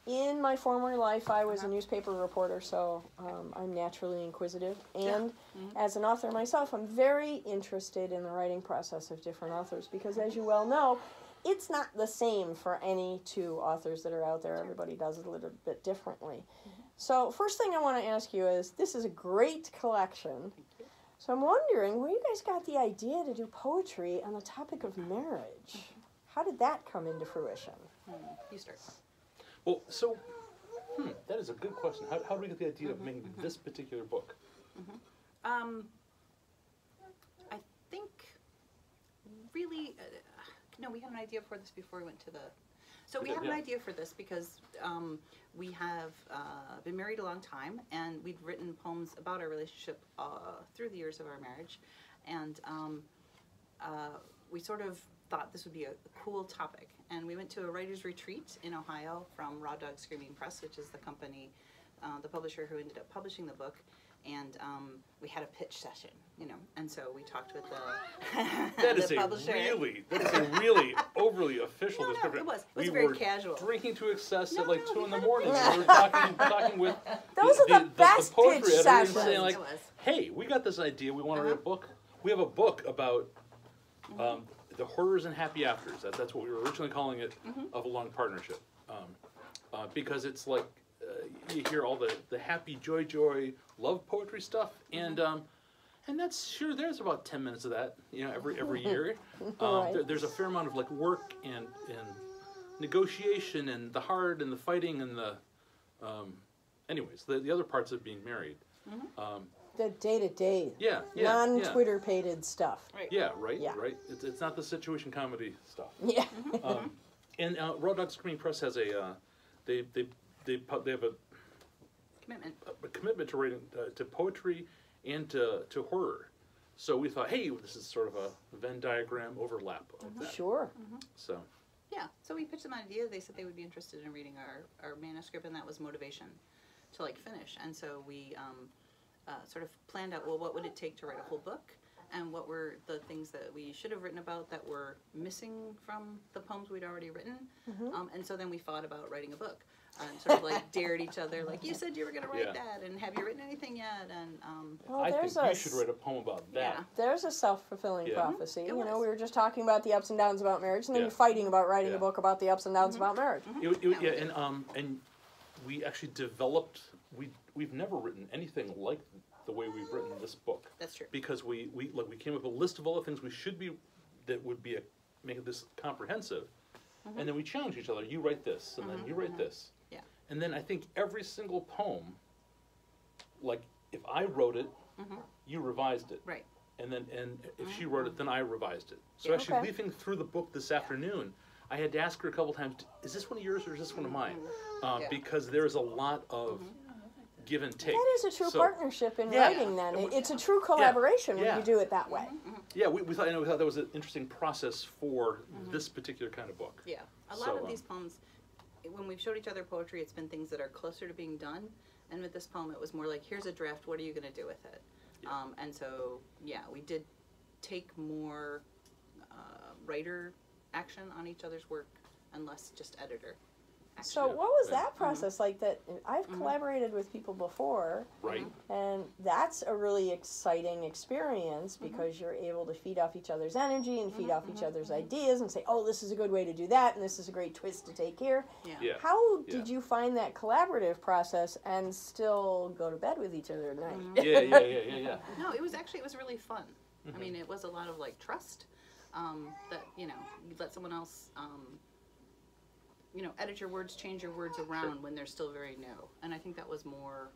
in my former life, I was a newspaper reporter, so I'm naturally inquisitive. And as an author myself, I'm very interested in the writing process of different authors because, as you well know, it's not the same for any two authors that are out there. Everybody does it a little bit differently. So first thing I want to ask you is, this is a great collection. So I'm wondering where you guys got the idea to do poetry on the topic of marriage. How did that come into fruition? You start. Well, so, that is a good question. How do we get the idea of making this particular book? I think, really, no, we had an idea for this before we went to the... So we had an idea for this because we have been married a long time, and we'd written poems about our relationship through the years of our marriage, and we sort of thought this would be a cool topic. And we went to a writer's retreat in Ohio from Raw Dog Screaming Press, which is the company, the publisher who ended up publishing the book. And we had a pitch session, you know, and so we talked with the publisher. That is a really overly official description. It was very casual. Drinking to excess at like 2 in the morning. We were talking with Those are the best poetry pitch editor and sessions. saying like, hey, we got this idea. We want to write a book. We have a book about the horrors and happy afters. That's what we were originally calling it, of a long partnership, because it's like you hear all the happy joy love poetry stuff, and that's sure there's about 10 minutes of that, you know, every year. Right. There's a fair amount of like work and negotiation and the hard and the fighting and the anyways the other parts of being married. The day-to-day, non-Twitter-pated stuff. Right. Yeah, right. It's not the situation comedy stuff. Yeah. And Raw Dog Screaming Press has a they have a commitment to writing to poetry and to horror. So we thought, hey, this is sort of a Venn diagram overlap of that. Sure. So. Yeah. So we pitched them an idea. They said they would be interested in reading our manuscript, and that was motivation to like finish. And so we sort of planned out, well, what would it take to write a whole book, and what were the things that we should have written about that were missing from the poems we'd already written. And so then we thought about writing a book, and sort of like dared each other, like, you said you were going to write that, and have you written anything yet? And well, I think you should write a poem about that. Yeah. There's a self-fulfilling prophecy. You know, we were just talking about the ups and downs about marriage, and then you're fighting about writing a book about the ups and downs about marriage. And we actually developed. We've never written anything like the way we've written this book. That's true. Because we came up with a list of all the things we should be, that would be make this comprehensive, and then we challenge each other. You write this, and then you write this. Yeah. And then I think every single poem, like if I wrote it, you revised it. Right. And if she wrote it, then I revised it. So actually, leafing through the book this afternoon, I had to ask her a couple times, is this one of yours or is this one of mine? Because there's a lot of give and take. That is a true partnership in writing then. It's a true collaboration when you do it that way. Yeah, we thought that was an interesting process for this particular kind of book. Yeah. A lot of these poems, when we've showed each other poetry, it's been things that are closer to being done. And with this poem, it was more like, here's a draft, what are you going to do with it? Yeah. And so, we did take more writer action on each other's work and less just editor action. So what was that process like? That I've collaborated with people before, right? And that's a really exciting experience because you're able to feed off each other's energy and feed off each other's ideas and say, oh, this is a good way to do that, and this is a great twist to take here. Yeah. How did you find that collaborative process and still go to bed with each other at night? Yeah. No, it was really fun. I mean, it was a lot of like trust. That you let someone else edit your words, change your words around when they're still very new. And I think that was more,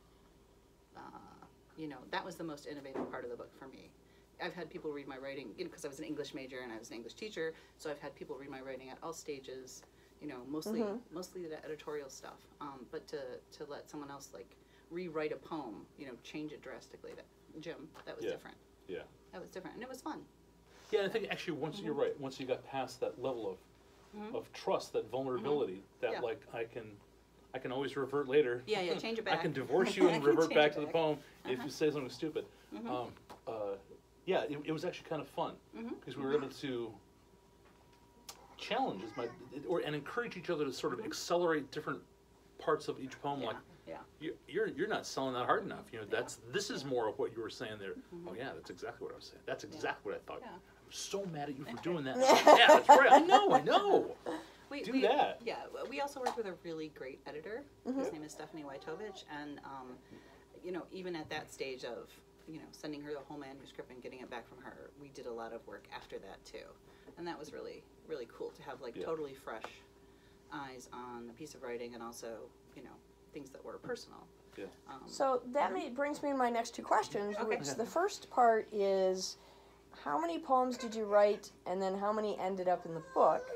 that was the most innovative part of the book for me. I've had people read my writing, because I was an English major and I was an English teacher, so I've had people read my writing at all stages, mostly the editorial stuff. But to let someone else like rewrite a poem, change it drastically, that was different. Yeah. That was different, and it was fun. Yeah, I think actually once you're right, once you got past that level of trust, that vulnerability, that like I can always revert later. Yeah, change it back. I can divorce you and revert back to the poem if you say something stupid. It was actually kind of fun because we were able to challenge and encourage each other to sort of accelerate different parts of each poem, like you're not selling that hard enough. You know, this is more of what you were saying there. Oh yeah, that's exactly what I was saying. That's exactly what I thought. Yeah. I'm so mad at you for doing that. Yeah, that's right. I know. Do that. Yeah, we also worked with a really great editor. His name is Stephanie Wojtowicz, and you know, even at that stage of, you know, sending her the whole manuscript and getting it back from her, we did a lot of work after that too, and that was really, really cool to have like totally fresh eyes on a piece of writing, and also, you know, things that were personal. Yeah. So that brings me to my next two questions, which the first part is, how many poems did you write, and then how many ended up in the book?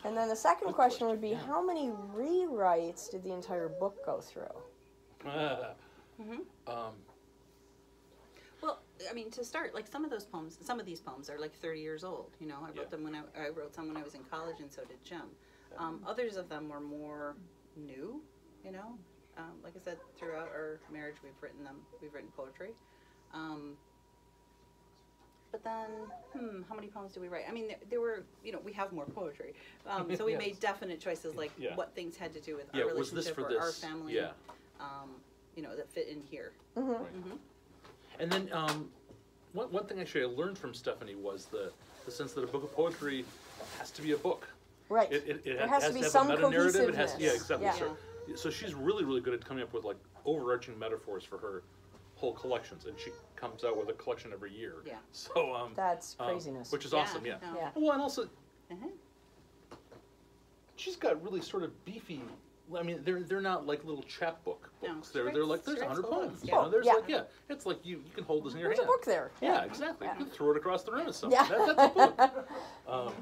And then the second question would be, how many rewrites did the entire book go through? Well, I mean, to start, like some of these poems are like 30 years old. You know, I wrote them when I wrote some when I was in college, and so did Jim. Others of them were more new. You know, like I said, throughout our marriage, we've written poetry. But then, how many poems do we write? I mean, there were, you know, we have more poetry. So we made definite choices, like what things had to do with our relationship or our family, you know, that fit in here. Right. And then one thing actually I learned from Stephanie was the sense that a book of poetry has to be a book. Right. It has to be have some a meta-narrative. cohesiveness. Exactly. So she's really, really good at coming up with like overarching metaphors for her whole collections, and she comes out with a collection every year. Yeah. So that's craziness. Which is awesome. Yeah. Well, and also she's got really sort of beefy. I mean, they're not like little chapbook books. No, they're like there's 100 poems. Yeah. You know, there's like it's like you can hold this in your There's hand. a book there. Yeah, exactly. You can throw it across the room at something. That's a book.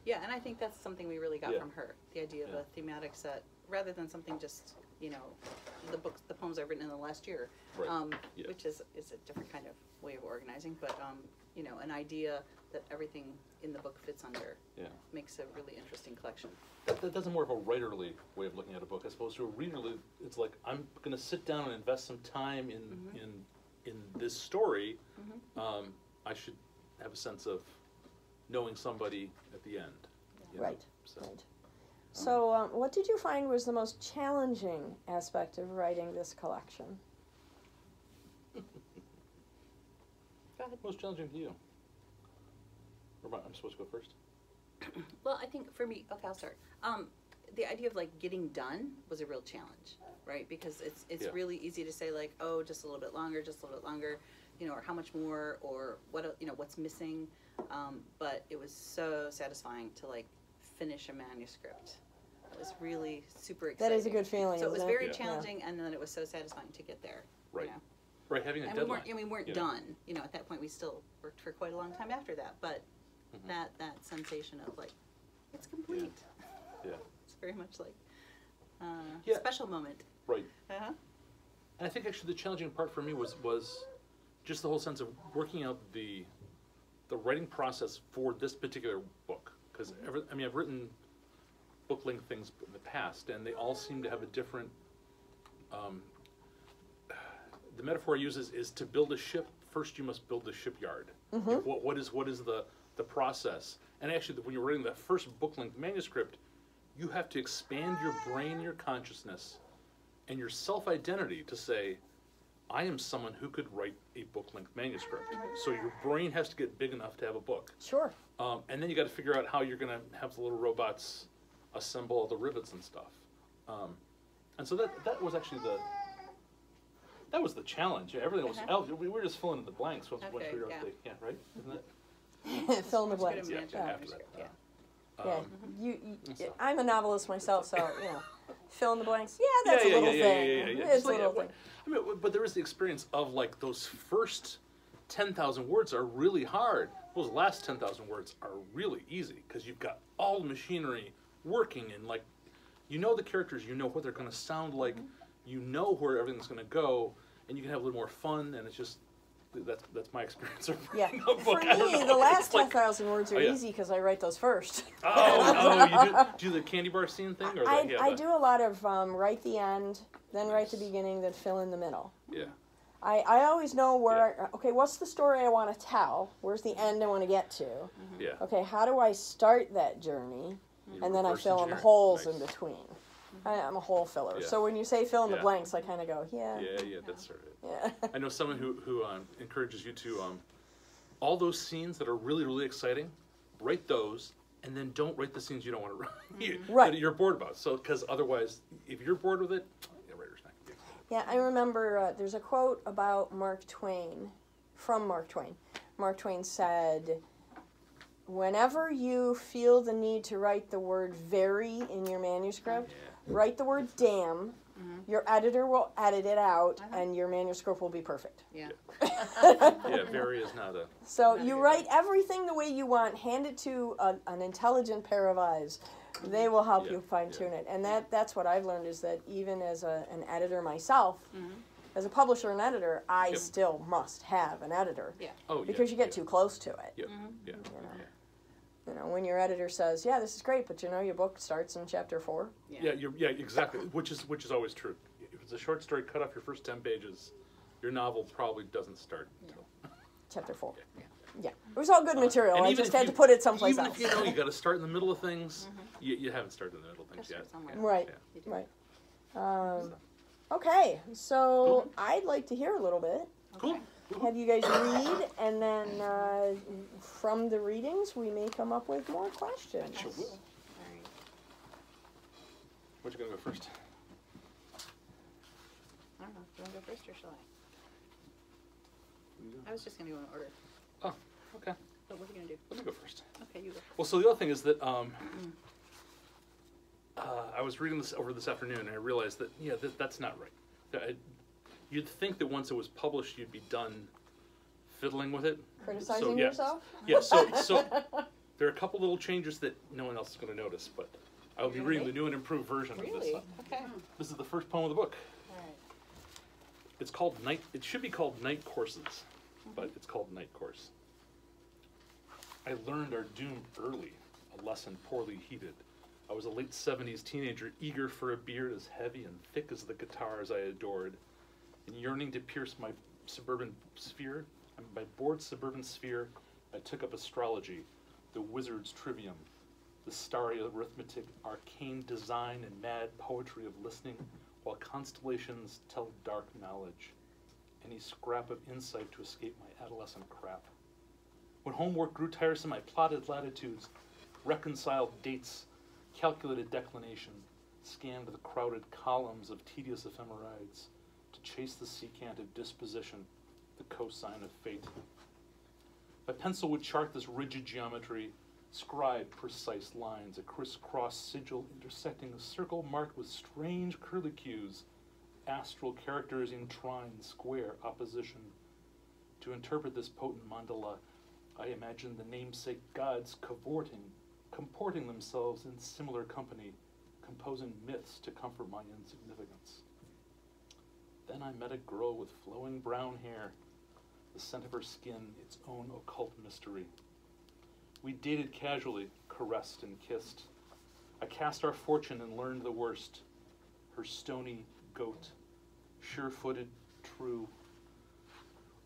Yeah, and I think that's something we really got from her. The idea of a thematic set, rather than something just, you know, the poems I've written in the last year, which is a different kind of way of organizing. But you know, an idea that everything in the book fits under makes a really interesting collection. That's more of a writerly way of looking at a book, as opposed to a readerly. It's like, I'm going to sit down and invest some time in this story. I should have a sense of knowing somebody at the end. You know? Right. So what did you find was the most challenging aspect of writing this collection? Go ahead. Most challenging to you? I'm supposed to go first? Well, I think for me, okay, I'll start. The idea of like getting done was a real challenge, right? Because it's really easy to say like, oh, just a little bit longer, you know, or how much more, or what, you know, what's missing. But it was so satisfying to like finish a manuscript. It was really super exciting. That is a good feeling. So it was very challenging, and then it was so satisfying to get there. Right. You know? Right, having a deadline. We weren't done. You know, at that point, we still worked for quite a long time after that. But that sensation of like, it's complete. Yeah. It's very much like a special moment. Right. And I think actually the challenging part for me was just the whole sense of working out the writing process for this particular book. Because I've written book-length things in the past, and they all seem to have a different. The metaphor I use is to build a ship. First, you must build the shipyard. What is the process? And actually, when you're writing that first book-length manuscript, you have to expand your brain, your consciousness, and your self-identity to say, I am someone who could write a book-length manuscript. So your brain has to get big enough to have a book. Sure. And then you got to figure out how you're going to have the little robots assemble all the rivets and stuff. And so that was actually that was the challenge. Everything was we were just filling in the blanks once we wrote right? Isn't it? Fill in the blanks. After that. I'm a novelist myself, so you know, fill in the blanks. Yeah, that's a little thing. It's a little thing. I mean, but there is the experience of like those first 10,000 words are really hard. Those last 10,000 words are really easy because you've got all the machinery working, and like, you know the characters, you know what they're going to sound like, you know where everything's going to go, and you can have a little more fun. And it's just that's my experience of writing a book. For me, the last 10,000 words are easy because I write those first. You do the candy bar scene thing, or I do a lot of write the end, then write the beginning, then fill in the middle. Yeah. I always know where, okay, what's the story I want to tell? Where's the end I want to get to? Yeah. Okay, how do I start that journey? And then I fill in the holes in between. I'm a hole filler. Yeah. So when you say fill in the Yeah. blanks, I kind of go, yeah. Yeah, that's sort of it. Yeah. I know someone who encourages you to, all those scenes that are really, really exciting, write those, and then don't write the scenes you don't want to write, Right. that you're bored about. So, because otherwise, if you're bored with it, the writer's not going to be excited. Yeah, I remember there's a quote about Mark Twain, from Mark Twain. Mark Twain said, whenever you feel the need to write the word very in your manuscript, write the word damn. Your editor will edit it out, and your manuscript will be perfect. Yeah. Yeah, very is not a... So you write everything the way you want, hand it to an intelligent pair of eyes. They will help you fine-tune it. And that's what I've learned, is that even as an editor myself, as a publisher and editor, I still must have an editor. Yeah. Oh, Because you get too close to it. Yeah, yeah. You know, when your editor says, yeah, this is great, but you know your book starts in chapter 4. Yeah, exactly. Which is always true. If it's a short story, cut off your first 10 pages. Your novel probably doesn't start until Chapter 4. Yeah. It was all good material. and I even just if had you- to put it someplace even else. if you know you got to start in the middle of things, you haven't started in the middle of things Gotta yet. start somewhere. Right. Yeah. Right. Okay, so I'd like to hear a little bit. Cool. Have you guys read, and then from the readings, we may come up with more questions. Sure will. Alright. Which you gonna go first? I don't know. Do you want to go first or shall I? I was just going to go in order. Oh, okay. But what are you going to do? Let me go first. Okay, you go. Well, so the other thing is that I was reading this over this afternoon, and I realized that that's not right. You'd think that once it was published, you'd be done fiddling with it. Criticizing yeah. yourself? Yeah. So there are a couple little changes that no one else is going to notice, but I will be reading the new and improved version of this. Really? Okay. This is the first poem of the book. Alright. It's called Night. It should be called Night Courses, but it's called Night Course. I learned our doom early, a lesson poorly heeded. I was a late 70s teenager, eager for a beard as heavy and thick as the guitars I adored, and yearning to pierce my suburban sphere. My bored suburban sphere, I took up astrology, the wizard's trivium, the starry arithmetic, arcane design, and mad poetry of listening, while constellations tell dark knowledge. Any scrap of insight to escape my adolescent crap. When homework grew tiresome, I plotted latitudes, reconciled dates, calculated declination, scanned the crowded columns of tedious ephemerides to chase the secant of disposition, the cosine of fate. My pencil would chart this rigid geometry, scribe precise lines, a crisscross sigil intersecting a circle marked with strange curlicues, astral characters in trine, square, opposition. To interpret this potent mandala, I imagined the namesake gods comporting themselves in similar company, composing myths to comfort my insignificance. Then I met a girl with flowing brown hair, the scent of her skin, its own occult mystery. We dated casually, caressed and kissed. I cast our fortune and learned the worst. Her stony goat, sure-footed, true,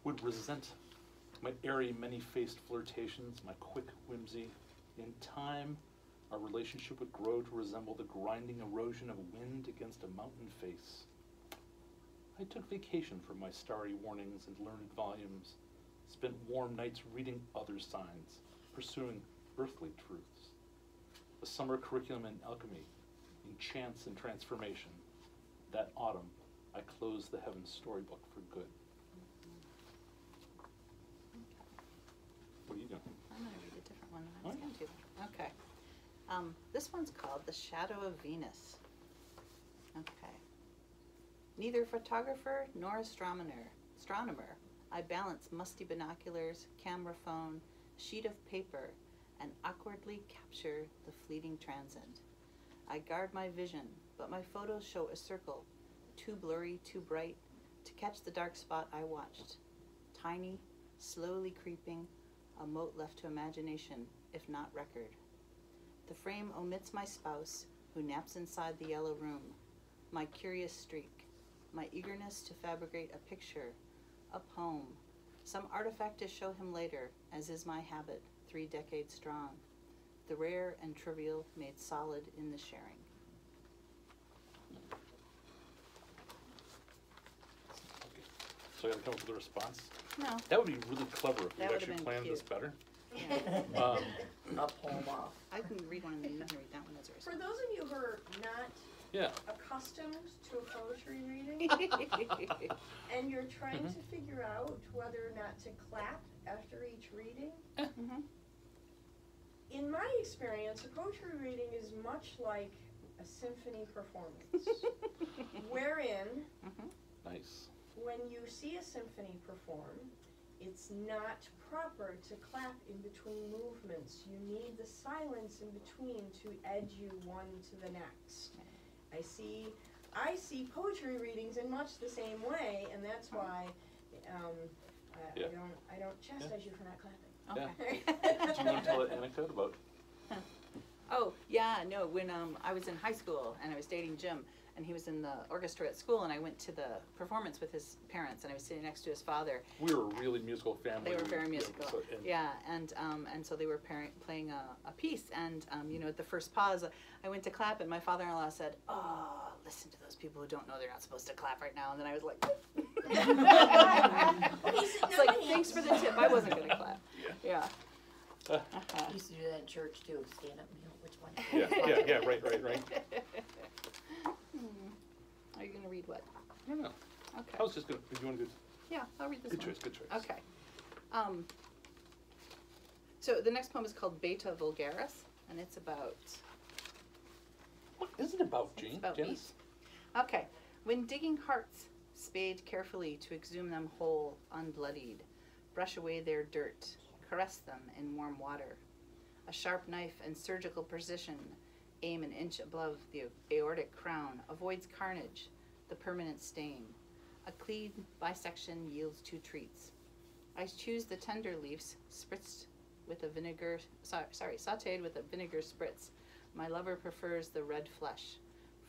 would resent my airy, many-faced flirtations, my quick whimsy. In time, our relationship would grow to resemble the grinding erosion of wind against a mountain face. I took vacation from my starry warnings and learned volumes, spent warm nights reading other signs, pursuing earthly truths. A summer curriculum in alchemy, in chance and transformation. That autumn, I closed the Heaven storybook for good. What are you doing? I'm going to read a different one than I was going to. Okay. This one's called The Shadow of Venus. Okay. Neither photographer nor astronomer, I balance musty binoculars, camera phone, sheet of paper, and awkwardly capture the fleeting transient. I guard my vision, but my photos show a circle, too blurry, too bright, to catch the dark spot I watched. Tiny, slowly creeping, a mote left to imagination, if not record. The frame omits my spouse, who naps inside the yellow room, my curious streak, my eagerness to fabricate a picture, a poem, some artifact to show him later, as is my habit, 3 decades strong, the rare and trivial made solid in the sharing. So I gotta come up with a response? No. That would be really clever if we That would've actually been planned this cute. better. Yeah. A poem off. I can read one and then you can read that one as a For response. those of you who are not Yeah. accustomed to a poetry reading, and you're trying to figure out whether or not to clap after each reading, in my experience, a poetry reading is much like a symphony performance, wherein Nice. when you see a symphony perform, it's not proper to clap in between movements. You need the silence in between to edge you one to the next. I see poetry readings in much the same way, and that's why I don't chastise you for not clapping. Okay. Do you want to tell an anecdote about? Oh, yeah, no, when I was in high school and I was dating Jim, and he was in the orchestra at school, and I went to the performance with his parents, and I was sitting next to his father. We were a really musical family. They were very musical. Yeah, And so they were playing a piece, and you know, at the first pause, I went to clap, and my father-in-law said, "Oh, listen to those people who don't know they're not supposed to clap right now." And then I was like, it's like, thanks for the tip. I wasn't gonna clap. Yeah. I used to do that in church too. Stand up and you know which one. Yeah, right. Are you gonna read what? I don't know. Okay. I was just gonna, if you want to go, Yeah, I'll read this good one. choice, good choice. Okay. So the next poem is called Beta Vulgaris, and it's about. What is it about, Jane? It's about Janice? bees. Okay. When digging hearts, spade carefully to exhume them whole, unbloodied. Brush away their dirt, caress them in warm water. A sharp knife and surgical precision aim an inch above the aortic crown, avoids carnage, the permanent stain. A clean bisection yields 2 treats. I choose the tender leaves, spritzed with a vinegar, sauteed with a vinegar spritz. My lover prefers the red flesh.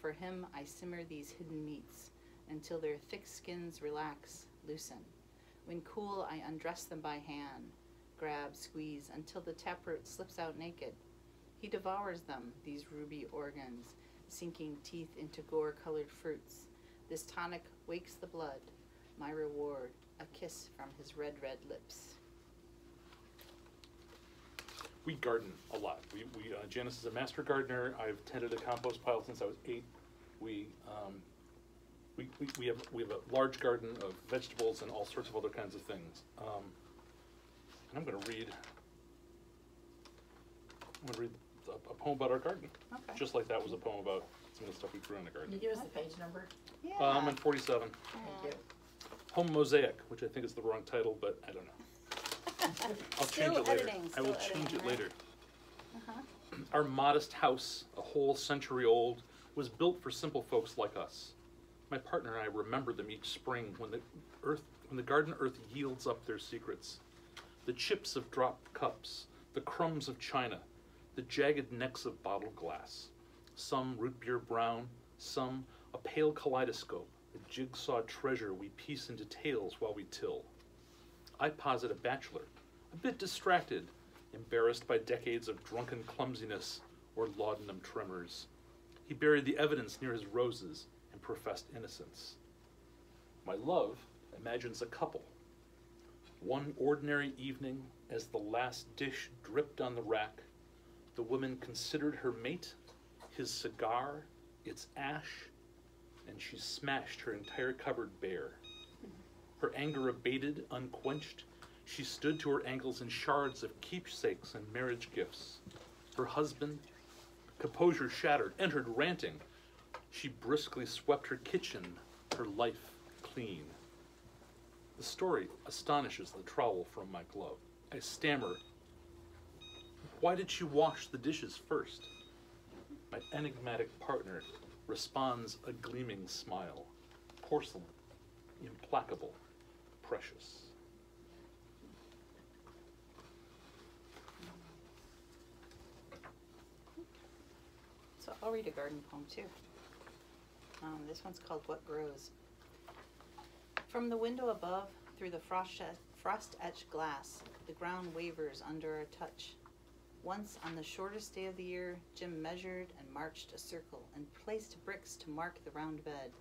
For him, I simmer these hidden meats until their thick skins relax, loosen. When cool, I undress them by hand, grab, squeeze, until the taproot slips out naked. He devours them, these ruby organs, sinking teeth into gore-colored fruits. This tonic wakes the blood, my reward, a kiss from his red lips. We garden a lot. Janice is a master gardener. I've tended a compost pile since I was 8. We have a large garden of vegetables and all sorts of other kinds of things. And I'm going to read a poem about our garden. Okay. Just like that was a poem about some of the stuff we grew in the Can garden. you give us the page number? Yeah. I'm in 47. Thank you. Home Mosaic, which I think is the wrong title, but I don't know. I'll change it later. I will change it later. Our modest house, a whole century old, was built for simple folks like us. My partner and I remember them each spring when the garden earth yields up their secrets. The chips of dropped cups, the crumbs of china, the jagged necks of bottled glass. Some root beer brown, some a pale kaleidoscope, a jigsaw treasure we piece into tales while we till. I posit a bachelor, a bit distracted, embarrassed by decades of drunken clumsiness or laudanum tremors. He buried the evidence near his roses and professed innocence. My love imagines a couple. One ordinary evening, as the last dish dripped on the rack, the woman considered her mate, his cigar, its ash, and she smashed her entire cupboard bare. Her anger abated, unquenched. She stood to her ankles in shards of keepsakes and marriage gifts. Her husband, composure shattered, entered ranting. She briskly swept her kitchen, her life clean. The story astonishes the trowel from my glove. I stammer, "Why did she wash the dishes first?" My enigmatic partner responds a gleaming smile. Porcelain, implacable, precious. So I'll read a garden poem too. This one's called What Grows. From the window above, through the frost-etched glass, the ground wavers under our touch. Once, on the shortest day of the year, Jim measured and marched a circle and placed bricks to mark the round bed.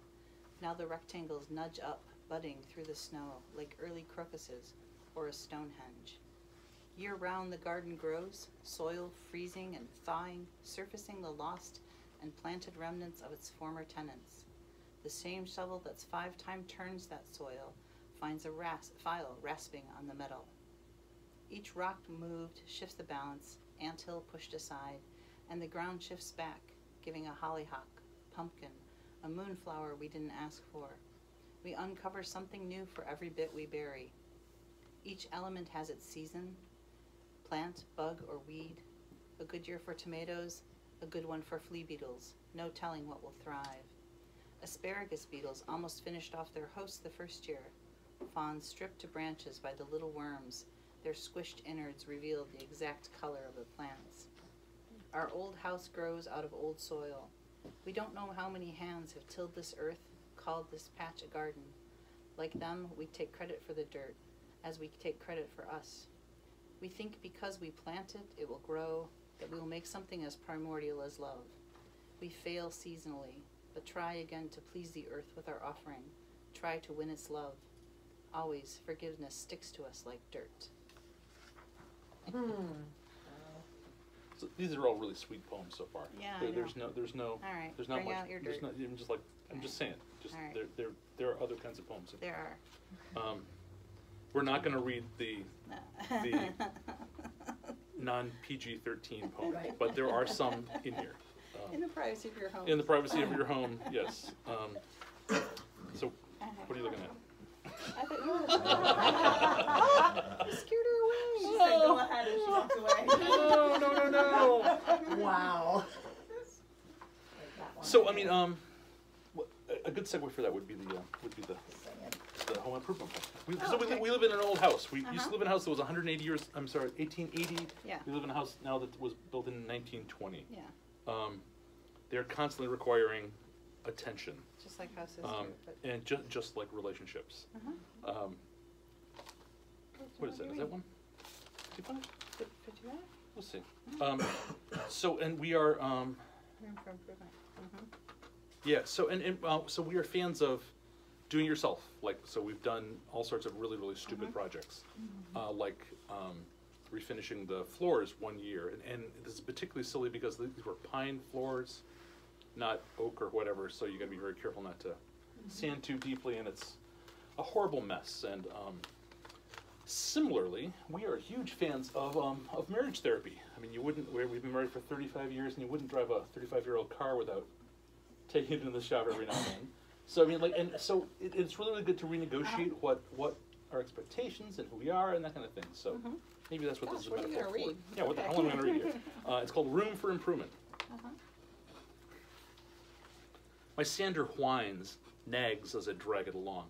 Now the rectangles nudge up, budding through the snow like early crocuses or a Stonehenge. Year-round the garden grows, soil freezing and thawing, surfacing the lost and planted remnants of its former tenants. The same shovel that's 5 times turns that soil finds a file rasping on the metal. Each rock moved shifts the balance, anthill pushed aside, and the ground shifts back, giving a hollyhock, pumpkin, a moonflower we didn't ask for. We uncover something new for every bit we bury. Each element has its season, plant, bug, or weed. A good year for tomatoes, a good one for flea beetles, no telling what will thrive. Asparagus beetles almost finished off their hosts the first year. Fawns stripped to branches by the little worms, their squished innards revealed the exact color of the plants. Our old house grows out of old soil. We don't know how many hands have tilled this earth, called this patch a garden. Like them, we take credit for the dirt, as we take credit for us. We think because we plant it, it will grow, that we will make something as primordial as love. We fail seasonally, but try again to please the earth with our offering, try to win its love. Always, forgiveness sticks to us like dirt. So these are all really sweet poems so far. Yeah, There's no. All right, There's not bring much. out your dirt. I'm just saying. Just All right. there are other kinds of poems. There are. We're not going to read the non-PG-13 poems, Right. but there are some in here. In the privacy of your home. In the privacy of your home, yes. So, what are you looking at? I thought you were. You scared her away. She said go ahead and she walked away. No. Wow. So, I mean, a good segue for that would be the home improvement plan. We live in an old house. We used to live in a house that was 180 years. I'm sorry, 1880. Yeah. We live in a house now that was built in 1920. Yeah. They're constantly requiring attention. Just like houses do. But And just like relationships. What is that? Is that one? Did you find it? Did you have? We'll see. So, and we are, Room for improvement. yeah, so we are fans of doing yourself. Like, so we've done all sorts of really, really stupid projects. Like refinishing the floors one year. And this is particularly silly because these were pine floors, not oak or whatever, so you gotta be very careful not to sand too deeply, and it's a horrible mess. And similarly, we are huge fans of marriage therapy. I mean, we've been married for 35 years, and you wouldn't drive a 35-year-old car without taking it into the shop every now and then. So I mean, like, and so it's really, really good to renegotiate what our expectations and who we are and that kind of thing. So maybe that's what this is a What are you metaphor gonna for. read? Yeah, what the hell am I going to read here? It's called Room for Improvement. My sander whines, nags as I drag it along.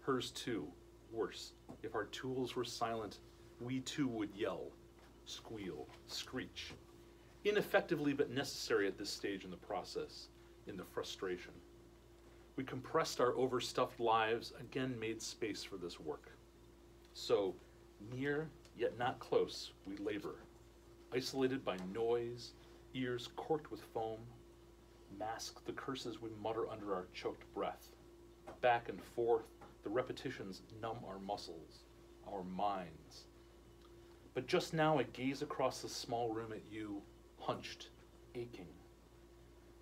Hers too, worse. If our tools were silent, we too would yell, squeal, screech. Ineffectively but necessary at this stage in the process, in the frustration. We compressed our overstuffed lives, again made space for this work. So, near yet not close, we labor, isolated by noise, ears corked with foam, mask the curses we mutter under our choked breath. Back and forth, the repetitions numb our muscles, our minds. But just now I gaze across the small room at you, hunched, aching.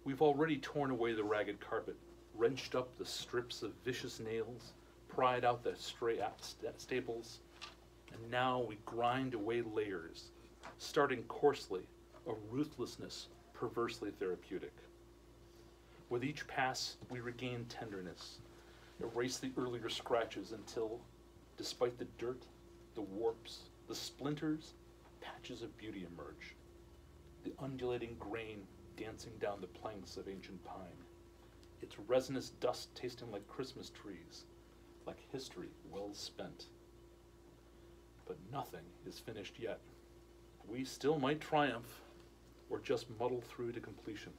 We've already torn away the ragged carpet, wrenched up the strips of vicious nails, pried out the stray staples, and now we grind away layers, starting coarsely, a ruthlessness perversely therapeutic. With each pass, we regain tenderness, erase the earlier scratches until, despite the dirt, the warps, the splinters, patches of beauty emerge. The undulating grain dancing down the planks of ancient pine, its resinous dust tasting like Christmas trees, like history well spent. But nothing is finished yet. We still might triumph, or just muddle through to completion,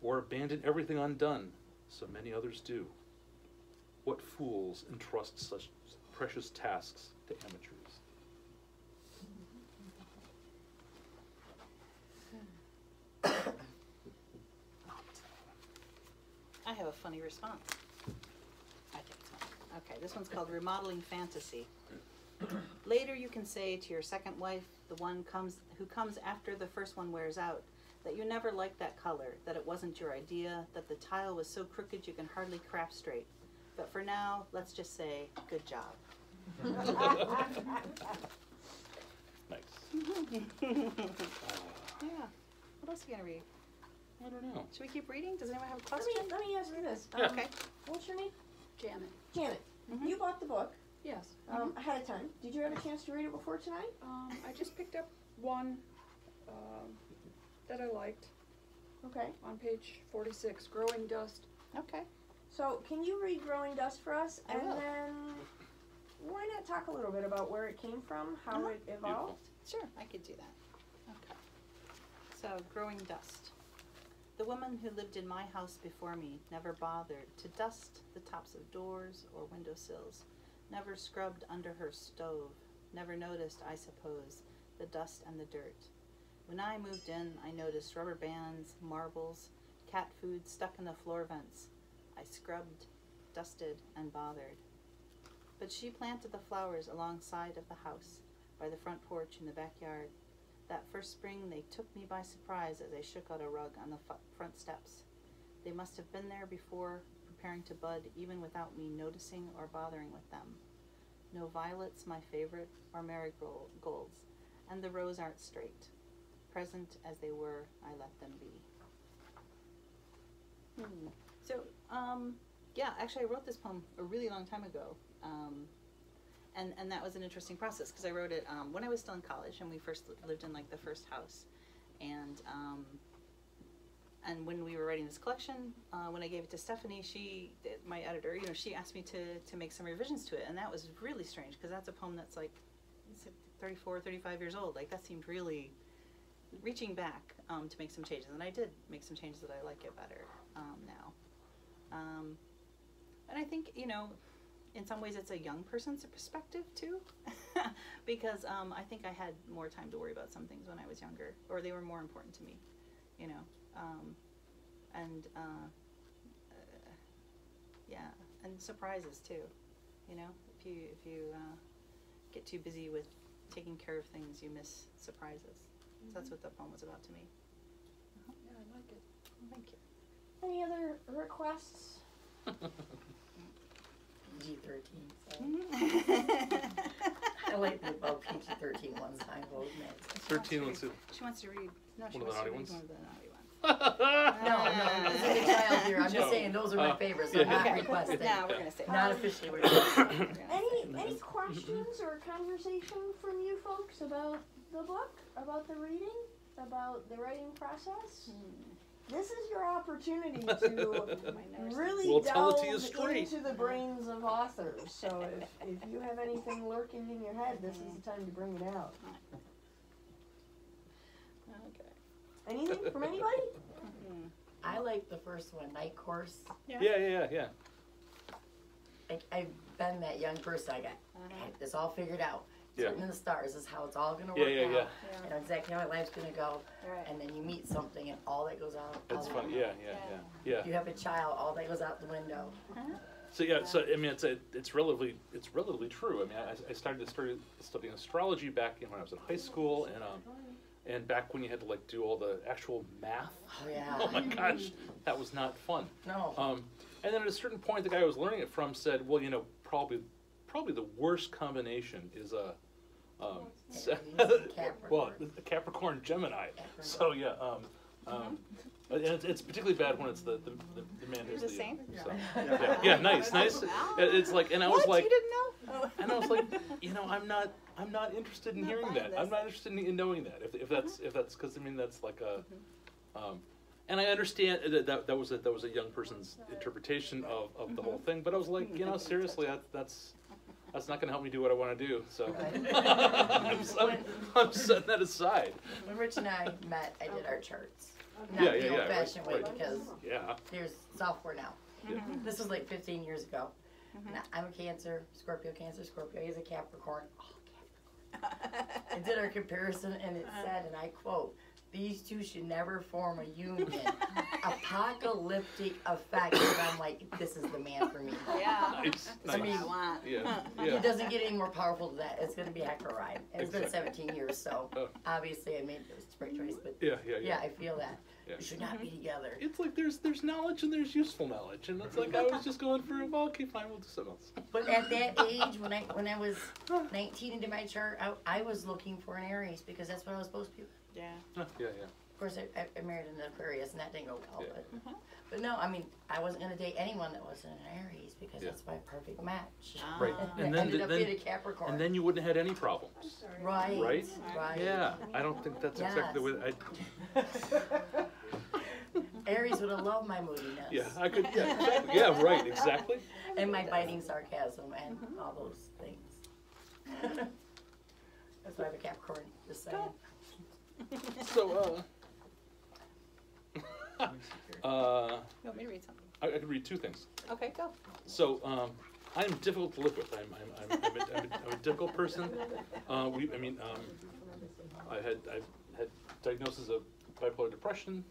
or abandon everything undone, so many others do. What fools entrust such precious tasks to amateurs? I have a funny response. I think it's funny. Okay, this one's called Remodeling Fantasy. Later you can say to your second wife, the one who comes after the first one wears out, that you never liked that color, that it wasn't your idea, that the tile was so crooked you can hardly craft straight. But for now, let's just say, good job. Nice. Yeah. What else are you going to read? I don't know. Should we keep reading? Does anyone have a question? Let me ask you this. Yeah. Okay. What's your name? Janet. Janet. Mhm. You bought the book Yes. ahead of time. Did you have a chance to read it before tonight? I just picked up one that I liked Okay. on page 46, Growing Dust. Okay. So can you read Growing Dust for us? I And will. then why not talk a little bit about where it came from, how it evolved? Sure, I could do that. Okay. So, Growing Dust. The woman who lived in my house before me never bothered to dust the tops of doors or windowsills, never scrubbed under her stove, never noticed, I suppose, the dust and the dirt. When I moved in, I noticed rubber bands, marbles, cat food stuck in the floor vents. I scrubbed, dusted, and bothered. But she planted the flowers alongside of the house, by the front porch in the backyard. That first spring, they took me by surprise as I shook out a rug on the front steps. They must have been there before, preparing to bud, even without me noticing or bothering with them. No violets, my favorite, or marigolds, and the rows aren't straight. Present as they were, I let them be. So, yeah, actually I wrote this poem a really long time ago. And that was an interesting process because I wrote it when I was still in college and we first lived in like the first house. And when we were writing this collection, when I gave it to Stephanie, my editor, she asked me to make some revisions to it. And that was really strange because that's a poem that's like, it's like 34, 35 years old. Like that seemed really reaching back to make some changes. And I did make some changes that I like it better now. And I think, in some ways it's a young person's perspective too, because I think I had more time to worry about some things when I was younger, or they were more important to me, yeah, and surprises too, if you get too busy with taking care of things, you miss surprises. So that's what the poem was about to me. Yeah, I like it. Well, thank you. Any other requests? PG-13. So. I like the above PG-13 ones. I vote next. 13 ones. She wants to read. No, she One of the wants to naughty read ones? one of the naughty ones. No, this is a child here. I'm just saying those are my favorites. I'm not Okay. requesting. Now we're gonna say. Not officially requesting. Any questions or conversation from you folks about the book, about the reading, about the writing process? This is your opportunity to really We'll tell it delve to you straight. into the brains of authors. So if you have anything lurking in your head, this is the time to bring it out. Okay. Anything from anybody? I like the first one, Night Course. Yeah. I've been that young person. I got this all figured out. Yeah. Written in the stars is how it's all going to work out. Yeah. I know exactly how my life's going to go. Right. And then you meet something and all that goes out. That's all funny. that- Yeah. If you have a child, all that goes out the window. So I mean, it's relatively true. I mean, I started studying astrology back when I was in high school, and back when you had to like do all the actual math. Oh yeah. Oh my gosh, that was not fun. No. And then at a certain point, the guy I was learning it from said, well, probably the worst combination is a well, the Capricorn Gemini. So yeah, and it's particularly bad when it's the man who's the same? So, yeah, nice. It's like, and I was What? like, You didn't know? and I was like, I'm not interested in Not hearing buying that. this. I'm not interested in knowing that. If that's because I mean that's like a, and I understand that was a young person's interpretation of the whole thing. But I was like, seriously, that's not going to help me do what I want to do. So I'm setting that aside. When Rich and I met, I did our charts. Yeah, Not the old-fashioned way right. because Yeah. there's software now. Yeah. This was like 15 years ago. And I'm a Cancer, Scorpio. He's a Capricorn. Oh, Capricorn. I did our comparison and it said, and I quote, these two should never form a union. Apocalyptic effect. And I'm like, this is the man for me. Yeah. Nice, I nice. mean, Yeah, it yeah. doesn't get any more powerful than that. It's going to be a heck of a ride. And it's been Exactly. 17 years, so Oh. obviously I made the right choice. But Yeah, yeah, I feel that. Yeah. We should not be together. It's like there's knowledge and there's useful knowledge, and it's like I was just going for, well, okay, fine, we'll do something else. But at that age, when I was 19 and did my chart, I was looking for an Aries because that's what I was supposed to be. Yeah. Yeah, yeah. Of course, I married an Aquarius, and that didn't go well. Yeah. But no, I mean, I wasn't going to date anyone that wasn't an Aries because that's my perfect match. Right. And then ended up then- being a Capricorn. And then you wouldn't have had any problems. Right. Right? Right. Yeah, I don't think that's exactly the way Aries would have loved my moodiness. Yeah, I could. Yeah, exactly. Yeah, right. Exactly. And my biting sarcasm and all those things. That's why I have a Capricorn. Just saying. So, You want me to read something? I could read two things. Okay, go. So, I'm difficult to live with. I'm a difficult person. I've had diagnosis of bipolar depression.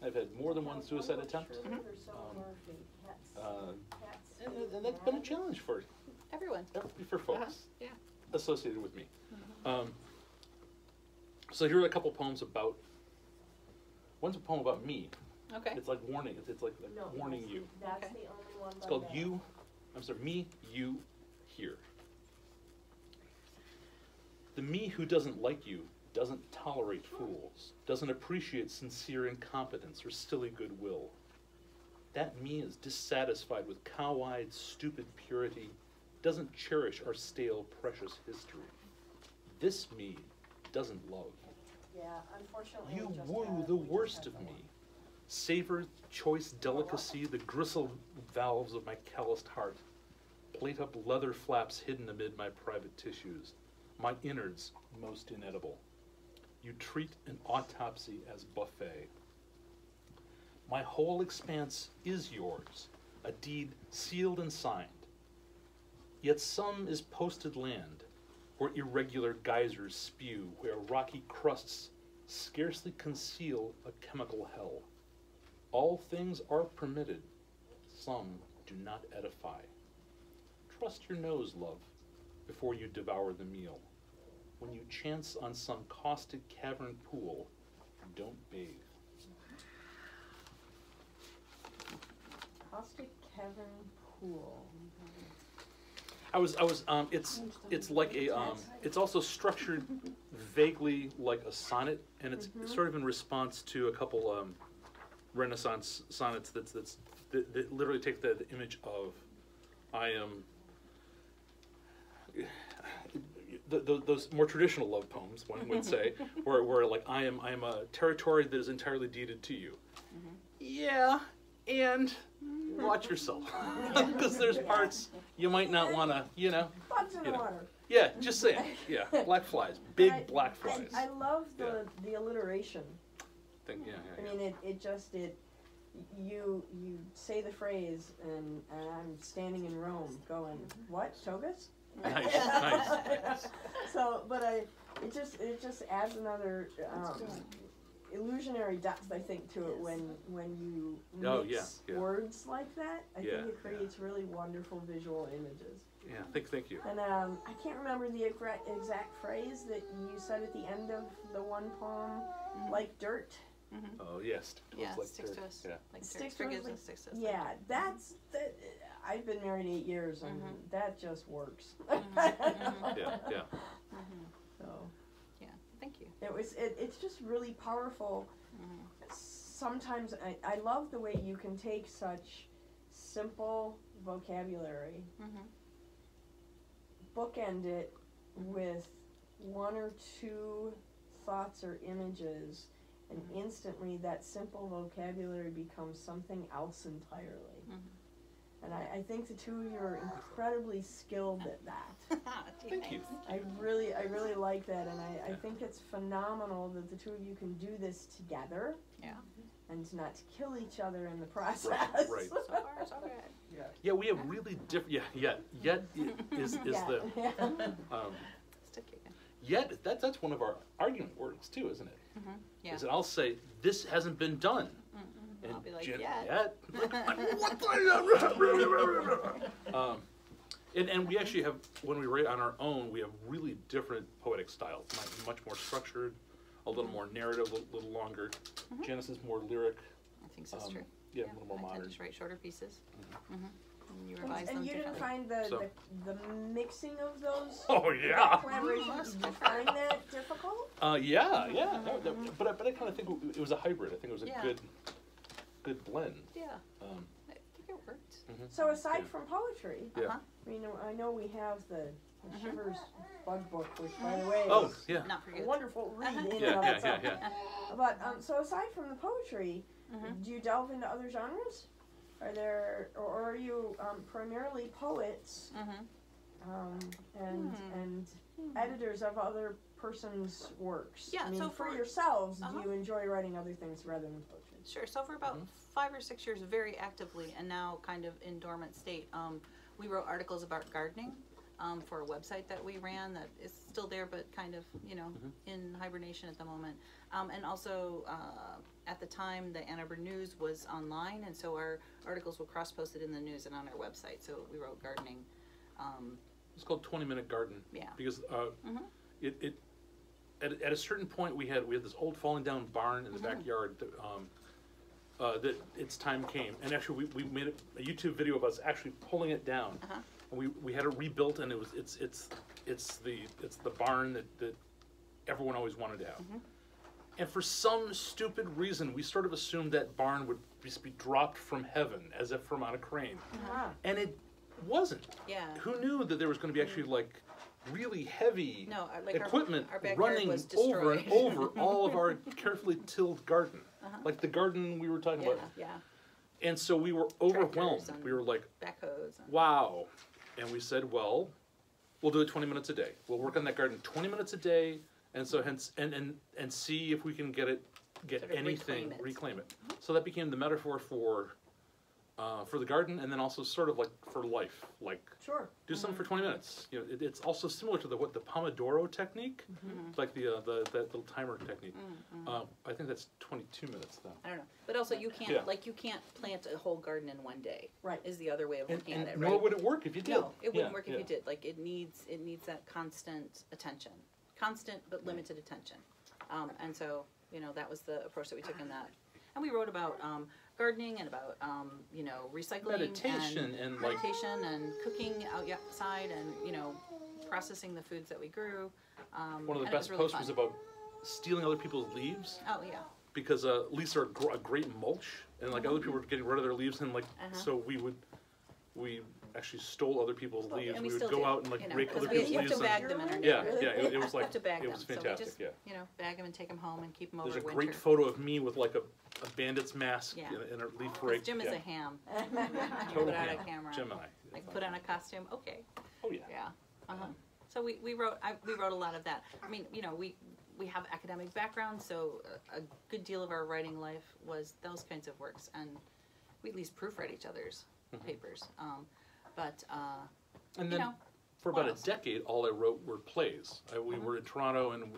I've had more than one suicide attempt. And that's been a challenge for Everyone. folks Yeah. associated with me. So here are a couple poems about. One's a poem about me. Okay. It's like warning. It's like warning you. That's Okay. the only one. It's called You. I'm sorry, Me, You, Here. The me who doesn't like you doesn't tolerate fools, doesn't appreciate sincere incompetence or silly goodwill. That me is dissatisfied with cow-eyed, stupid purity, doesn't cherish our stale, precious history. This me doesn't love. Yeah, unfortunately. You we just woo had- the we just worst had of the me. one. Savor choice delicacy, the gristle valves of my calloused heart. Plate up leather flaps hidden amid my private tissues, my innards most inedible. You treat an autopsy as buffet. My whole expanse is yours, a deed sealed and signed. Yet some is posted land, where irregular geysers spew, where rocky crusts scarcely conceal a chemical hell. All things are permitted, some do not edify. Trust your nose, love, before you devour the meal. When you chance on some caustic cavern pool, don't bathe. Caustic Cavern Pool. It's like it's also structured vaguely like a sonnet, and it's sort of in response to a couple Renaissance sonnets that literally take the image of I am those more traditional love poems, one would say, where like I am a territory that is entirely deeded to you. Yeah, and watch yourself, because there's parts you might not want to, Bugs in the water. Yeah, just saying. Yeah, black flies, big black flies. I love the alliteration. Thing, yeah. I mean, you say the phrase, and I'm standing in Rome going, what, togas? Nice. So, but it just adds another illusionary depth, I think, to it when you mix words like that. I think it creates really wonderful visual images. Yeah, thank you. And I can't remember the exact phrase that you said at the end of the one poem, like dirt. Oh yes, Yeah, like sticks dirt. to us. Yeah. Like Sticks dirt to us, forgives like- and sticks to us. Yeah, that's that. I've been married 8 years, and that just works. Yeah. So Yeah, thank you. it's just really powerful. Sometimes I love the way you can take such simple vocabulary, bookend it with one or two thoughts or images, and instantly that simple vocabulary becomes something else entirely. And I think the two of you are incredibly skilled at that. Thank you. I really like that, and I think it's phenomenal that the two of you can do this together. Yeah. And not to kill each other in the process. Right. So far, so good. Yeah, we have really different. Yet is the Still kicking. yet that's one of our argument words too, isn't it? Yeah. Is that I'll say this hasn't been done. And I'll be like, Jen, yet. And we actually have, when we write on our own, we have really different poetic styles. Much more structured, a little more narrative, a little longer. Janice is more lyric. I think so, that's true. Yeah, a little more I modern. tend to write shorter pieces. And you revise them And you didn't differently. find So- the mixing of those? Oh yeah. Collaboration, did you find that difficult? Yeah. But I kind of think it was a hybrid. I think it was a Yeah. good blend. Yeah, Um, I think it worked. So aside Yeah. from poetry, Yeah. I know we have the Shivers Bug Book, which by the way Oh is yeah. Not for a kids. wonderful read in and of Yeah. itself. But so aside from the poetry, do you delve into other genres? Are there, or are you primarily poets and editors of other persons' works? Yeah, I mean, so for for- yourselves, do you enjoy writing other things rather than poetry? Sure. So for about 5 or 6 years, very actively, and now kind of in dormant state, we wrote articles about gardening for a website that we ran that is still there, but kind of, in hibernation at the moment. And also, at the time, the Ann Arbor News was online, and so our articles were cross-posted in the news and on our website. So we wrote gardening. It's called 20-Minute Garden. Yeah. Because it at a certain point we had this old falling down barn in the backyard that its time came, and actually we made a YouTube video of us actually pulling it down, and we had it rebuilt, and it's the barn that everyone always wanted to have, and for some stupid reason we sort of assumed that barn would just be dropped from heaven as if from on a crane, and it wasn't. Yeah. Who knew that there was going to be actually like really heavy No, like equipment our backyard running was over destroyed. and over all of our carefully tilled garden, like the garden we were talking Yeah, about. yeah. And so we were overwhelmed. Tractors and We were like, backhoes. And wow. And we said, well, we'll do it 20 minutes a day. We'll work on that garden 20 minutes a day, and so hence and see if we can get Sort of anything, reclaim it. So that became the metaphor for the garden, and then also sort of like for life, like Sure. do something for 20 minutes. It's also similar to the Pomodoro technique, like that little timer technique. I think that's 22 minutes though. I don't know, but also you can't you can't plant a whole garden in one day. Right. Is the other way of looking And at it, nor right? would it work if you did. No, it wouldn't Yeah, work if you did. Like it needs that constant attention, constant but limited attention, and so that was the approach that we took in that. And we wrote about gardening and about recycling Meditation and like meditation and cooking outside and processing the foods that we grew. one of the and it best really posts fun. was about stealing other people's leaves, Oh yeah. because leaves are a great mulch, and like other people were getting rid of their leaves, and like so we actually stole other people's leaves. And We we would still go do, out and like rake 'cause other you people's have leaves. to bag them in our Yeah, neighborhood. yeah, it was You like have to bag it them. was So we fantastic. just, Yeah. bag them and take them home and keep them over There's a winter. great photo of me with like a bandit's mask Yeah. and a leaf 'Cause rake. Jim is yeah. a ham. Total Put out a ham. camera. Gemini. Like put on a costume. Okay. Oh yeah. Yeah. So we wrote a lot of that. I mean, we have academic background, so a good deal of our writing life was those kinds of works, and we at least proofread each other's papers. And then for what about else? a decade, all I wrote were plays. We were in Toronto, and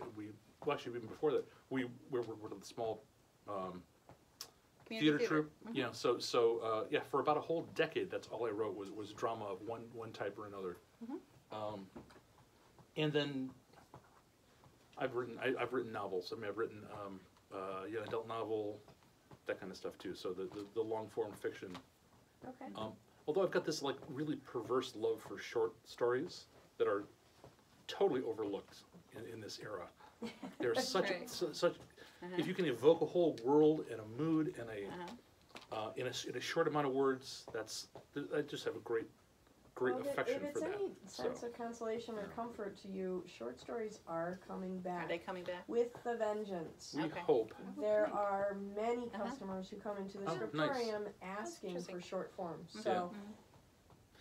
well, actually even before that, we were with a small Community theater troupe. Yeah, for about a whole decade, that's all I wrote was drama of one type or another. And then I've written novels. I mean, I've written young adult novel, that kind of stuff too. So the long form fiction. Okay. Although I've got this like really perverse love for short stories that are totally overlooked in this era. They're such Right. such. If you can evoke a whole world and a mood and in a short amount of words, I just have a great Well, affection if for it's that. any sense of consolation or comfort to you, short stories are coming back. Are they coming back? With the vengeance. We Okay. hope. There are many customers who come into the Oh, scriptorium nice. asking interesting. for short forms. Yeah. So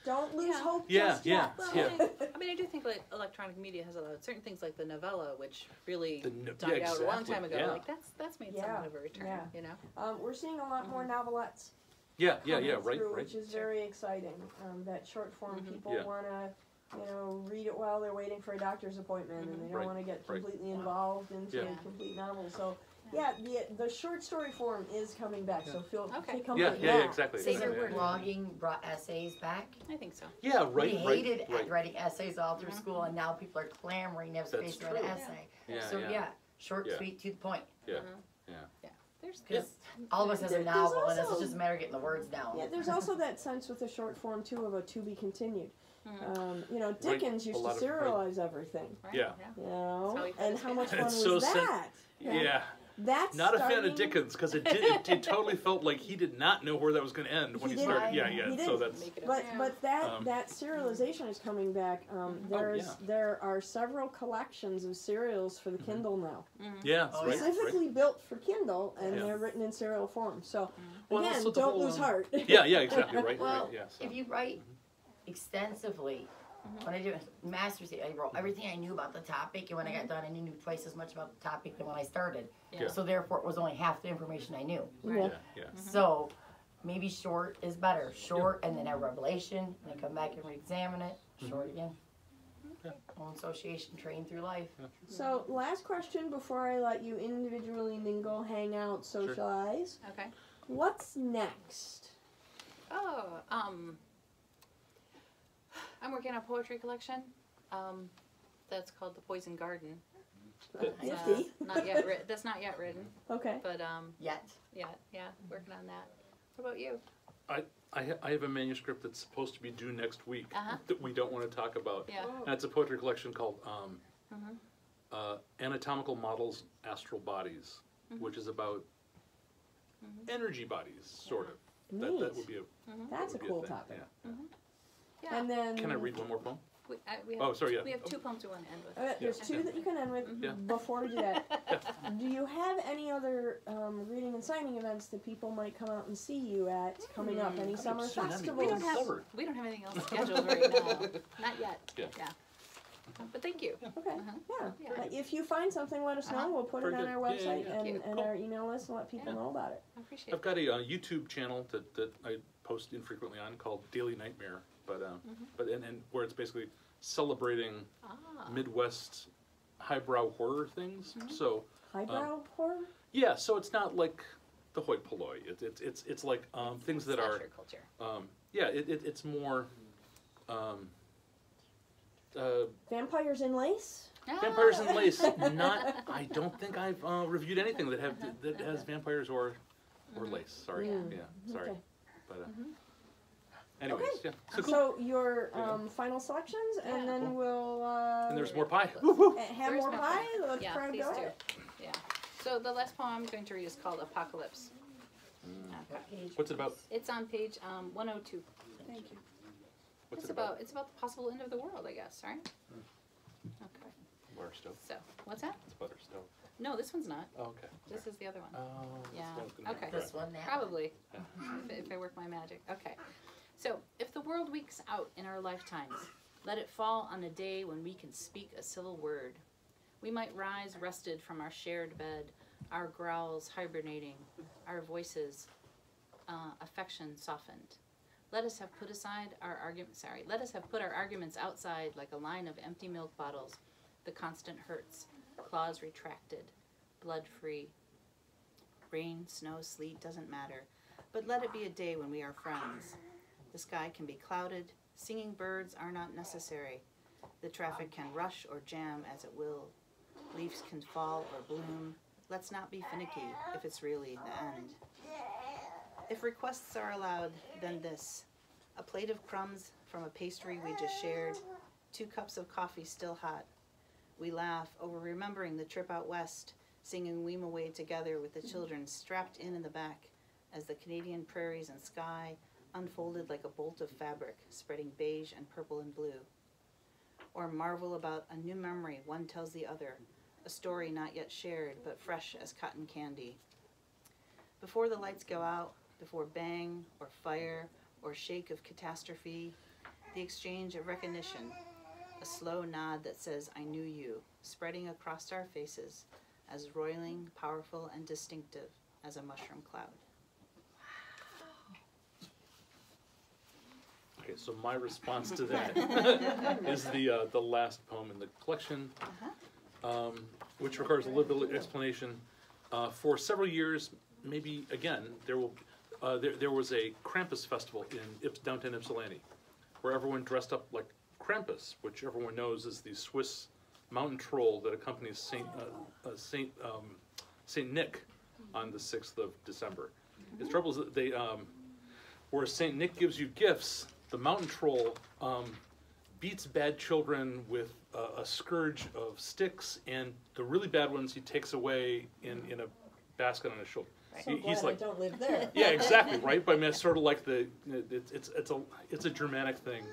don't lose Yeah. hope Yeah, just yeah, yet. Well, yeah. I mean, I do think like electronic media has allowed certain things like the novella, which really Yeah, died out a long exactly, time ago. yeah. Like that's made Yeah, somewhat of a return. yeah. We're seeing a lot more novelettes Yeah, coming right, through, right. which is very exciting. That short form people Yeah. want to read it while they're waiting for a doctor's appointment, and they don't Right, want to get right. completely involved into Yeah. a complete novel. So, yeah, the short story form is coming back. So feel take comfort. Yeah, exactly. Isn't Yeah, yeah. blogging brought essays back? I think so. Yeah, right, We right, hated right. writing essays all through school, and now people are clamoring to have That's space to write an true. essay. Yeah, So yeah. short, Yeah. sweet, to the point. Yeah, There's Because all of us has a There's novel, and also- it's just a matter of getting the words down. Yeah, there's also that sense with the short form too of a to be continued. Dickens used a to lot of- right. serialize everything. right? Yeah. You how he know, fed and his how much family. fun It's was so that? Yeah. That's Not a fan starting- of Dickens because it totally felt like he did not know where that was going to end when He he started. didn't. Yeah, He yeah. So didn't. that's Make it up. But Um, that serialization is coming back. There are several collections of serials for the Kindle now, yeah, Oh, right, specifically right. built for Kindle, and Yeah. they're written in serial form. So Well, again, also the don't whole, lose heart. Yeah, yeah, exactly. Right, Well, right. Yeah. So. if you write extensively, when I did a master's, I wrote everything I knew about the topic, and when I got done, I knew twice as much about the topic than when I started. Yeah. So therefore, it was only half the information I knew. Yeah, yeah. So maybe short is better. Short, and then a revelation, and then come back and re-examine it. Short again. Yeah. Own association, train through life. So last question before I let you individually mingle, hang out, socialize. Okay. What's next? Oh, I'm working on a poetry collection. That's called The Poison Garden. Nifty. Not yet. That's not yet written, Okay. but Yet. yeah, working on that. What about you? I have a manuscript that's supposed to be due next week Uh-huh. that we don't want to talk about. Yeah. And it's a poetry collection called Anatomical Models, Astral Bodies, which is about energy bodies, sort of. That Neat. would be a That's a would be cool thing, topic. yeah. Yeah. And then Can I read one more poem? We have, Oh, sorry, yeah. We have 2 poems we want to end with. there's two that you can end with. Yeah. Before we do that, do you have any other reading and signing events that people might come out and see you at coming up? Any summer soon, that'd be festivals? We don't have Clever. we don't have anything else scheduled right now. Not yet. Yeah. But thank you. Okay, yeah. Yeah. If you find something, let us know. We'll put it Very on good. our Yeah, yeah, website yeah. and, Thank you. and our email list and let people Yeah. know about it. I appreciate I've it. got a YouTube channel that I post infrequently on called Daily Nightmare, but where it's basically celebrating Midwest highbrow horror things. So Highbrow horror? yeah, so it's not like the hoi polloi. It's like things that are Slasher culture. it's more Vampires in lace? vampires in lace. I don't think I've reviewed anything that has vampires or lace. Sorry, sorry, Okay. but anyways, Okay. yeah. So cool. So your final selections, and then we'll And there's more pie. have There's more more pie. Let Yeah, crowd please go do. ahead. Yeah. So the last poem I'm going to read is called Apocalypse. Okay. What's it about? It's on page 102. Thank you. What's It's it about? about the possible end of the world, I guess, right? Okay. Butter stove. So what's that? It's butter stove. No, this one's not. Oh, okay. This is the other one. Oh, Yeah, that's gonna okay. be This one now. Probably, if I work my magic. Okay. So, if the world weeks out in our lifetimes, let it fall on a day when we can speak a civil word. We might rise rested from our shared bed, our growls hibernating, our voices, affection softened. Let us have put aside our arguments. Let us have put our arguments outside like a line of empty milk bottles. The constant hurts, claws retracted, blood free. Rain, snow, sleet, doesn't matter. But let it be a day when we are friends. The sky can be clouded. Singing birds are not necessary. The traffic can rush or jam as it will. Leaves can fall or bloom. Let's not be finicky if it's really the end. If requests are allowed, then this. A plate of crumbs from a pastry we just shared. 2 cups of coffee still hot. We laugh over remembering the trip out west, singing Weem Away together with the children strapped in the back as the Canadian prairies and sky unfolded like a bolt of fabric, spreading beige and purple and blue. Or marvel about a new memory one tells the other, a story not yet shared but fresh as cotton candy. Before the lights go out, before bang or fire or shake of catastrophe, the exchange of recognition, a slow nod that says, I knew you, spreading across our faces, as roiling, powerful, and distinctive as a mushroom cloud. Okay, so my response to that is the last poem in the collection, which requires a little bit of explanation. For several years, maybe again, there was a Krampus festival in downtown Ypsilanti, where everyone dressed up like Krampus, which everyone knows is the Swiss mountain troll that accompanies Saint Nick on the 6th of December. Its trouble is that they, where Saint Nick gives you gifts, the mountain troll beats bad children with a scourge of sticks, and the really bad ones he takes away in a basket on his shoulder. So He's glad like, I don't live there. yeah, exactly, right. But I mean, it's sort of like it's a Germanic thing.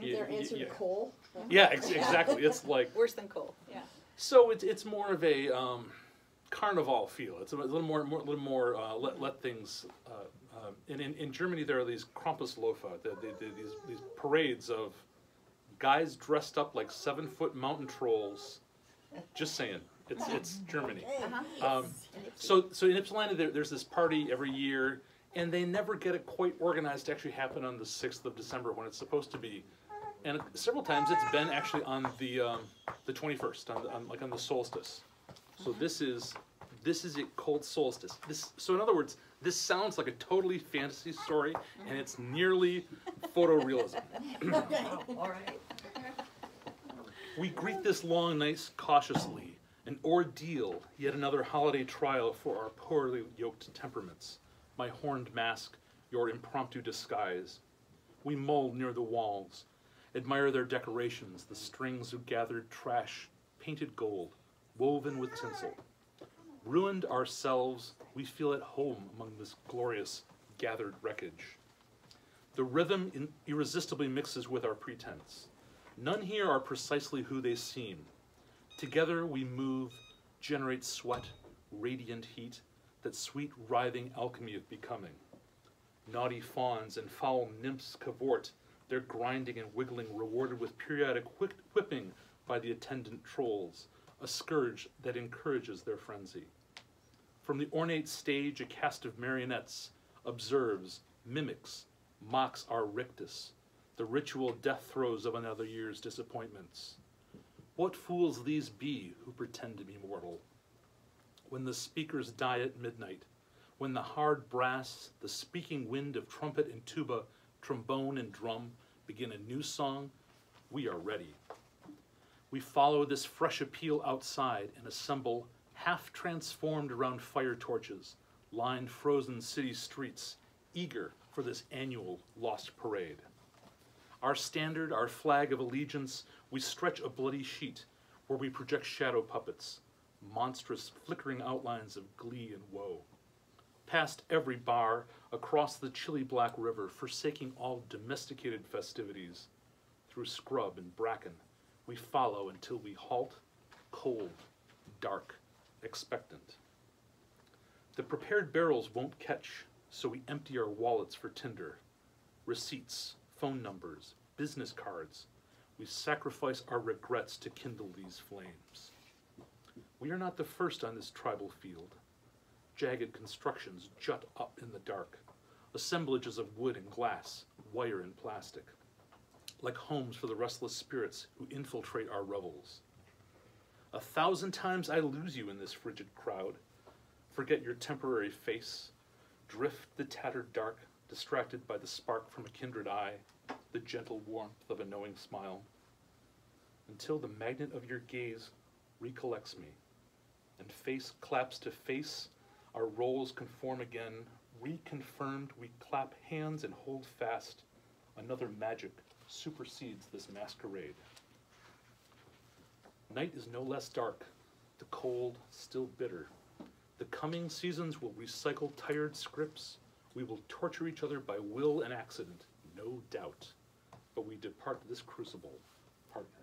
Their answer to coal. Yeah, exactly. It's like Worse than coal. Yeah. so. It's more of a carnival feel. It's a little more let things. In Germany, there are these Krampusläufe, these parades of guys dressed up like 7-foot mountain trolls. Just saying, it's Germany. So in Ypsilanti, there's this party every year, and they never get it quite organized to actually happen on the 6th of December when it's supposed to be. And several times it's been actually on the 21st, on the solstice. So this is a cold solstice. So in other words, this sounds like a totally fantasy story, and it's nearly photorealism. All right. We greet this long night cautiously, an ordeal, yet another holiday trial for our poorly yoked temperaments. My horned mask, your impromptu disguise. We mull near the walls, admire their decorations, the strings of gathered trash, painted gold, woven with tinsel. Ruined ourselves, we feel at home among this glorious gathered wreckage. The rhythm irresistibly mixes with our pretense. None here are precisely who they seem. Together we move, generate sweat, radiant heat, that sweet writhing alchemy of becoming. Naughty fawns and foul nymphs cavort, their grinding and wiggling rewarded with periodic whipping by the attendant trolls, a scourge that encourages their frenzy. From the ornate stage, a cast of marionettes observes, mimics, mocks our rictus, the ritual death throes of another year's disappointments. What fools these be who pretend to be mortal? When the speakers die at midnight, when the hard brass, the speaking wind of trumpet and tuba, trombone and drum begin a new song, we are ready. We follow this fresh appeal outside and assemble half transformed around fire torches, line frozen city streets, eager for this annual lost parade. Our standard, our flag of allegiance, we stretch a bloody sheet where we project shadow puppets, monstrous flickering outlines of glee and woe. Past every bar, across the chilly black river, forsaking all domesticated festivities, through scrub and bracken, we follow until we halt, cold, dark, expectant. The prepared barrels won't catch, so we empty our wallets for tinder, receipts, phone numbers, business cards. We sacrifice our regrets to kindle these flames. We are not the first on this tribal field. Jagged constructions jut up in the dark, assemblages of wood and glass, wire and plastic, like homes for the restless spirits who infiltrate our revels. 1,000 times I lose you in this frigid crowd, forget your temporary face, drift the tattered dark, distracted by the spark from a kindred eye, the gentle warmth of a knowing smile, until the magnet of your gaze recollects me, and face claps to face, our roles conform again, reconfirmed, we clap hands and hold fast, another magic supersedes this masquerade. Night is no less dark, the cold still bitter. The coming seasons will recycle tired scripts. We will torture each other by will and accident, no doubt. But we depart this crucible partners.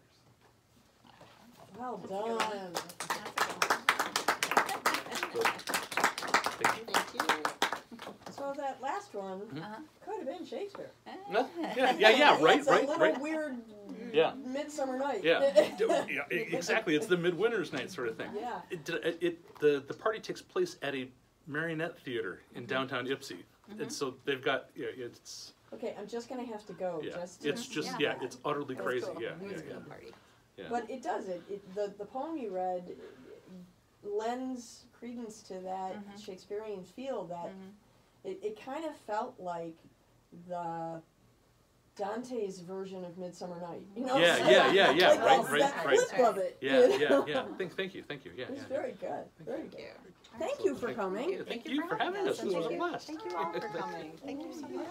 Well done. Thank you. So that last one could have been Shakespeare. No? Yeah, right, It's a little weird midsummer night. Yeah, exactly. It's the midwinter's night sort of thing. Yeah. The party takes place at a marionette theater in downtown Ypsi, and so they've got Okay, I'm just gonna have to go. Yeah, Just it's just it's utterly That's crazy. cool. Yeah, It was a yeah, cool party. yeah. But it does the poem you read lends credence to that Shakespearean feel that it kind of felt like the Dante's version of Midsummer Night. You know? Yeah, Like right. that flip of it. Yeah, you know? yeah. Thank you. Yeah, It's yeah. very good. Very Thank good. you. Thank you for coming. Thank you for having us. and This was a thank you- blast. Thank you all for coming. Thank you so much.